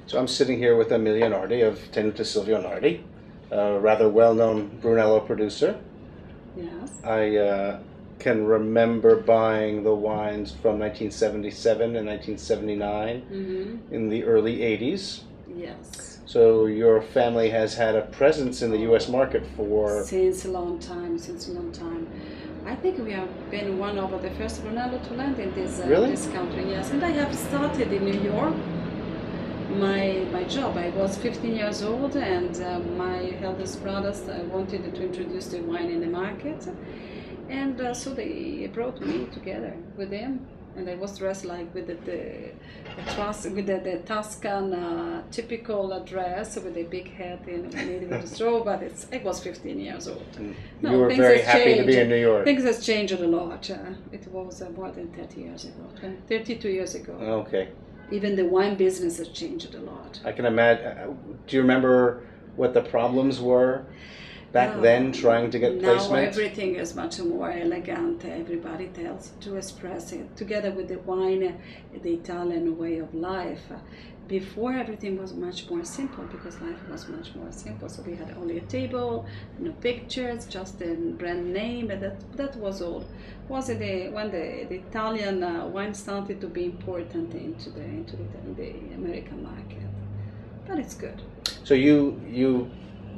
So I'm sitting here with Emilia Nardi of Tenuta Silvio Nardi, a rather well-known Brunello producer. Yes. I can remember buying the wines from 1977 and 1979 in the early 80s. Yes. So your family has had a presence in the U.S. market for... Since a long time, I think we have been one of the first Brunello to land in this country, yes. And I have started in New York. My job, I was 15 years old, and my eldest brothers wanted to introduce the wine in the market. And so they brought me together with them. And I was dressed like with the Tuscan typical dress with a big hat made with a straw, but I was 15 years old. No, you were very happy to be in New York. Things has changed a lot. It was more than 30 years ago, 32 years ago. Okay. Even the wine business has changed a lot. I can imagine. Do you remember what the problems were back then, trying to get placement? Now everything is much more elegant. Everybody tells to express it together with the wine, the Italian way of life. Before, everything was much more simple because life was much more simple. So we had only a table, no pictures, just a brand name, and that was all. Was it when the Italian wine started to be important into the American market? But it's good. So you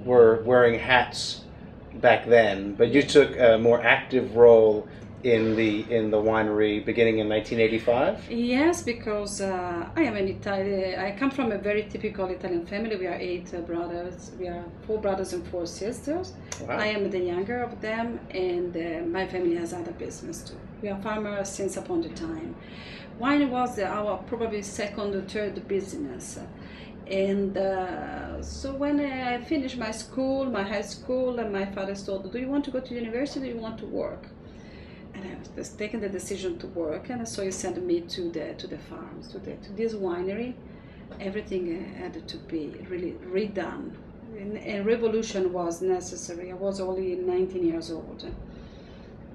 were wearing hats back then, but you took a more active role in the winery beginning in 1985? Yes, because I am an Italian. I come from a very typical Italian family. We are 8 brothers. We are 4 brothers and 4 sisters. Wow. I am the younger of them, and my family has other business too. We are farmers since upon the time. Wine was our probably second or third business. And so when I finished my school, my high school, and my father told, do you want to go to university or do you want to work? And I was just taking the decision to work, and so he sent me to the farms, to this winery. Everything had to be really redone. A revolution was necessary. I was only 19 years old.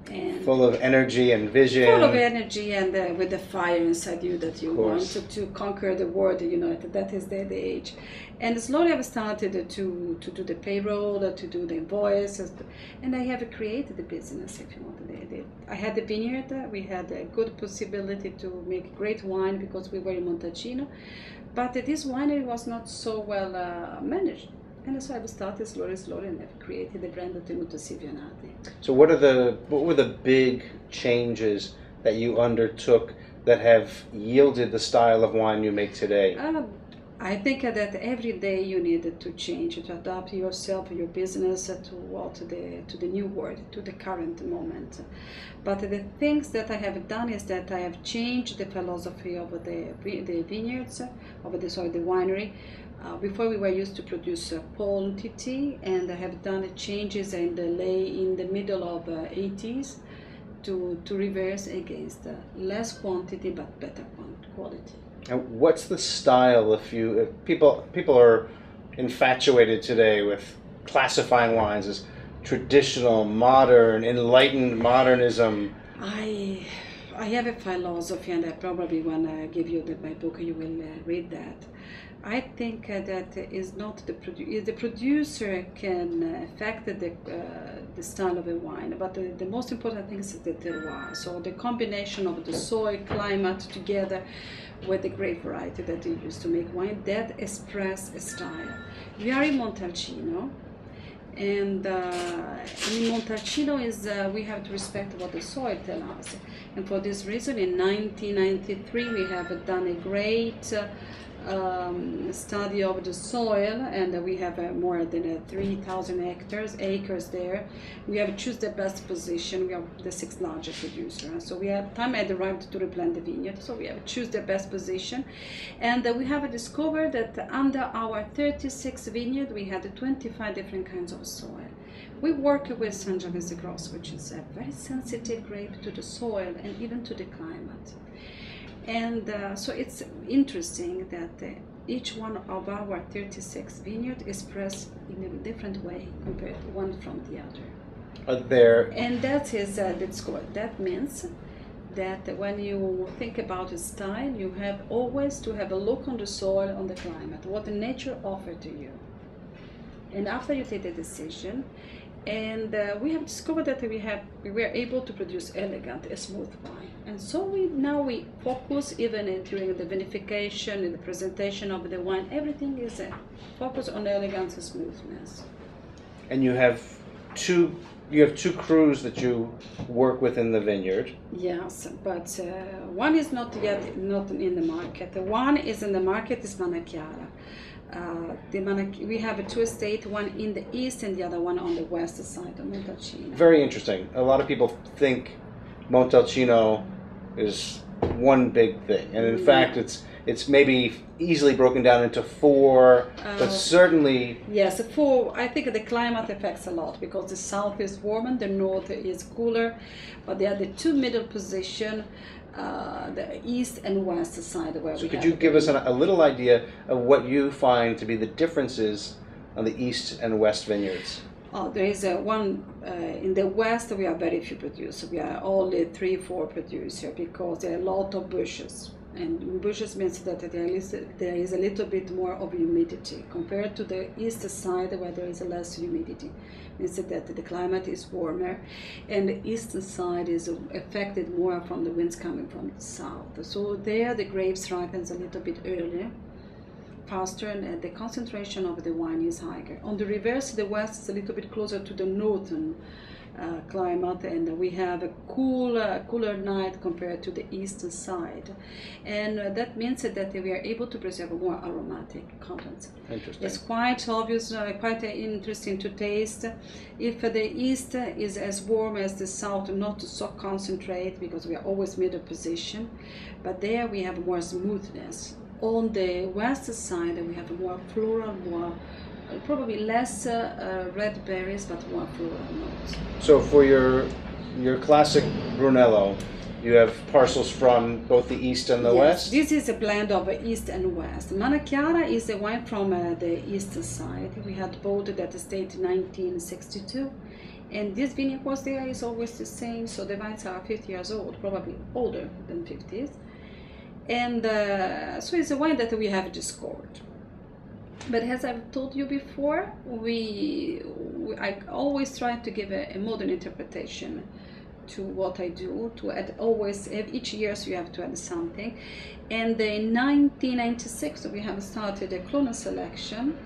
And full of energy and vision. Full of energy and with the fire inside you that you want to conquer the world, that is the age. And slowly I've started to do the payroll, to do the invoices, and I have created the business, if you want. I had the vineyard, we had a good possibility to make great wine because we were in Montalcino, but this winery was not so well managed. And so I started slowly, and I've created the brand of Tenuta Silvio Nardi. So what were the big changes that you undertook that have yielded the style of wine you make today? I think that every day you need to change, to adapt yourself, your business to the new world, to the current moment. But the things that I have done is that I have changed the philosophy of the vineyards, of the winery. Before we were used to produce quantity, and I have done changes in the middle of 80s to reverse against less quantity but better quality. And what's the style? If people are infatuated today with classifying wines as traditional, modern, enlightened modernism. I have a philosophy, and I probably when I give you my book, you will read that. I think that is not the producer can affect the style of a wine, but the most important thing is the terroir. So the combination of the soil, climate together with the grape variety that you use to make wine, that express a style. We are in Montalcino, and in Montalcino we have to respect what the soil tells us. And for this reason, in 1993 we have done a great study of the soil, and we have more than 3,000 acres there. We have choose the best position. We are the 6th largest producer, so we have time had arrived to replant the vineyard. So we have choose the best position, and we have discovered that under our 36 vineyard we had 25 different kinds of soil. We work with Sangiovese Grosso, which is a very sensitive grape to the soil and even to the climate. And so it's interesting that each one of our 36 vineyards is expressed in a different way compared to one from the other. Are there... And that is the score. That means that when you think about a style, you have always to have a look on the soil, on the climate, what the nature offers to you. And after you take the decision, and we have discovered that we were able to produce elegant, smooth wine. And so we focus even during the vinification and the presentation of the wine. Everything is focused on elegance and smoothness. And you have two crews that you work with in the vineyard. Yes, but one is not in the market. The one is in the market is Manachiara. We have two estates, one in the east and the other one on the west side of Montalcino. Very interesting. A lot of people think Montalcino is one big thing, and in fact it's maybe easily broken down into four, but certainly... Yes, four. I think the climate affects a lot, because the south is warmer, the north is cooler, but they are the two middle position, the east and west side where So could you give us a little idea of what you find to be the differences on the east and west vineyards? There is one in the west. We are very few producers. We are only 3-4 producers, because there are a lot of bushes. And bushes means that there is a little bit more of humidity compared to the east side, where there is less humidity. Means that the climate is warmer, and the eastern side is affected more from the winds coming from the south. So there the grapes ripens a little bit earlier, faster, and the concentration of the wine is higher. On the reverse, the west is a little bit closer to the northern climate, and we have a cooler night compared to the eastern side, and that means that we are able to preserve more aromatic contents. Interesting. It's quite obvious, quite interesting to taste. If the east is as warm as the south, not so concentrate, because we are always middle position, but there we have more smoothness. On the west side, we have more floral, more probably less red berries, but more floral notes. So for your classic Brunello, you have parcels from both the east and the west? This is a blend of east and west. Manachiara is the wine from the eastern side. We had bought that estate in 1962. And this vineyard was there is always the same, so the vines are 50 years old, probably older than 50s. And so it's a wine that we have discovered. But as I've told you before, I always try to give a modern interpretation to what I do, to add always, each year so you have to add something. And in 1996 we have started a clonal selection,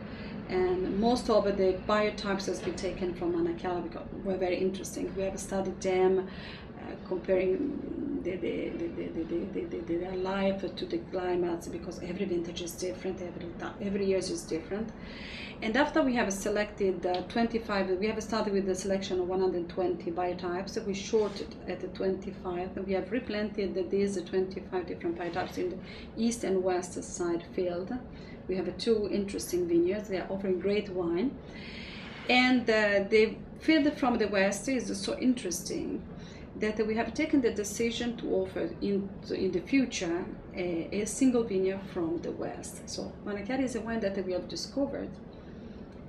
and most of the biotypes has been taken from Manachiara because were very interesting. We have studied them, comparing their life to the climates, because every vintage is different, every year is different. And after we have selected 25, we have started with the selection of 120 biotypes. We shorted at the 25, and we have replanted these 25 different biotypes in the east and west side field. We have two interesting vineyards. They are offering great wine, and the field from the west is so interesting that we have taken the decision to offer in the future a single vineyard from the west. So Manachiara is a wine that we have discovered,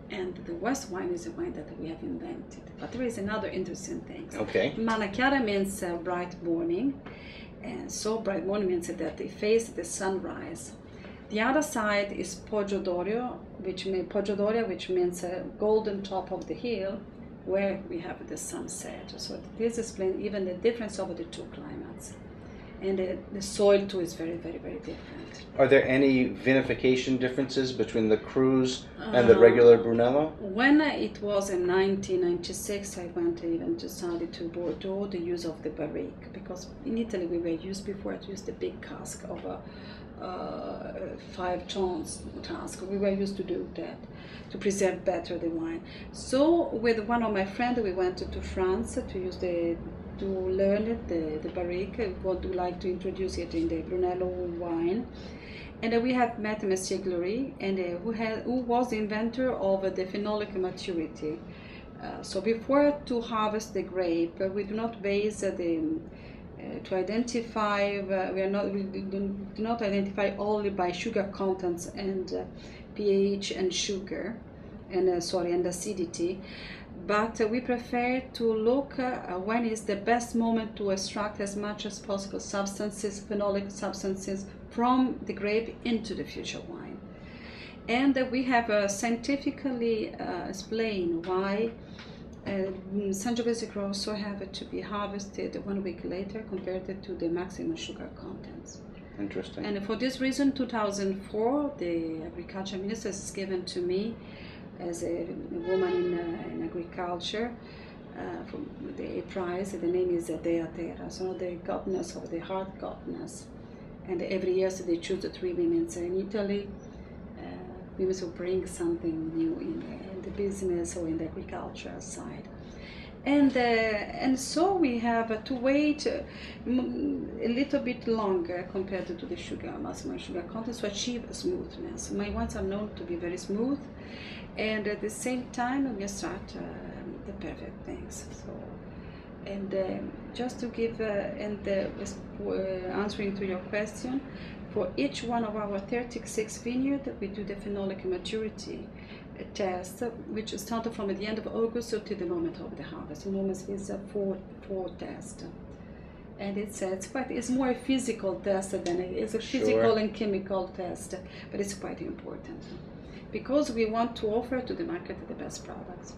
and the west wine is a wine that we have invented. But there is another interesting thing. Okay. Manachiara means bright morning, and so bright morning means that they face the sunrise. The other side is Poggio d'Orio, which means a golden top of the hill, where we have the sunset. So this explains even the difference of the two climates. And the soil too is very, very, very different. Are there any vinification differences between the crus and the regular Brunello? When it was in 1996, I went even to study to Bordeaux the use of the barrique, because in Italy we were used before to use the big cask of 5 tons cask. We were used to do that to preserve better the wine. So with one of my friends, we went to France to learn the barrique. We would like to introduce it in the Brunello wine. And we have met Monsieur Glory, and who was the inventor of the phenolic maturity. So before to harvest the grape, we do not base to identify. We do not identify only by sugar contents and pH and sugar, and and acidity, but we prefer to look when is the best moment to extract as much as possible substances, phenolic substances, from the grape into the future wine. And we have scientifically explained why Sangiovese Grosso have to be harvested 1 week later compared to the maximum sugar contents. Interesting. And for this reason, 2004, the agriculture minister is given to me as a woman in agriculture from the prize. The name is Dea Terra, so the godness of the heart godness. And every year so they choose the 3 women in Italy. Women who bring something new in the business or in the agriculture side. And so we have to wait a little bit longer compared to the sugar, maximum sugar content, to achieve smoothness. My wines are known to be very smooth, and at the same time we extract the perfect things. So, and just to give answering to your question, for each one of our 36 vineyards, we do the phenolic maturity test, which started from the end of August to the moment of the harvest. Normally it's a four test, and it's more a physical test than it is a physical and chemical test, but it's quite important because we want to offer to the market the best products.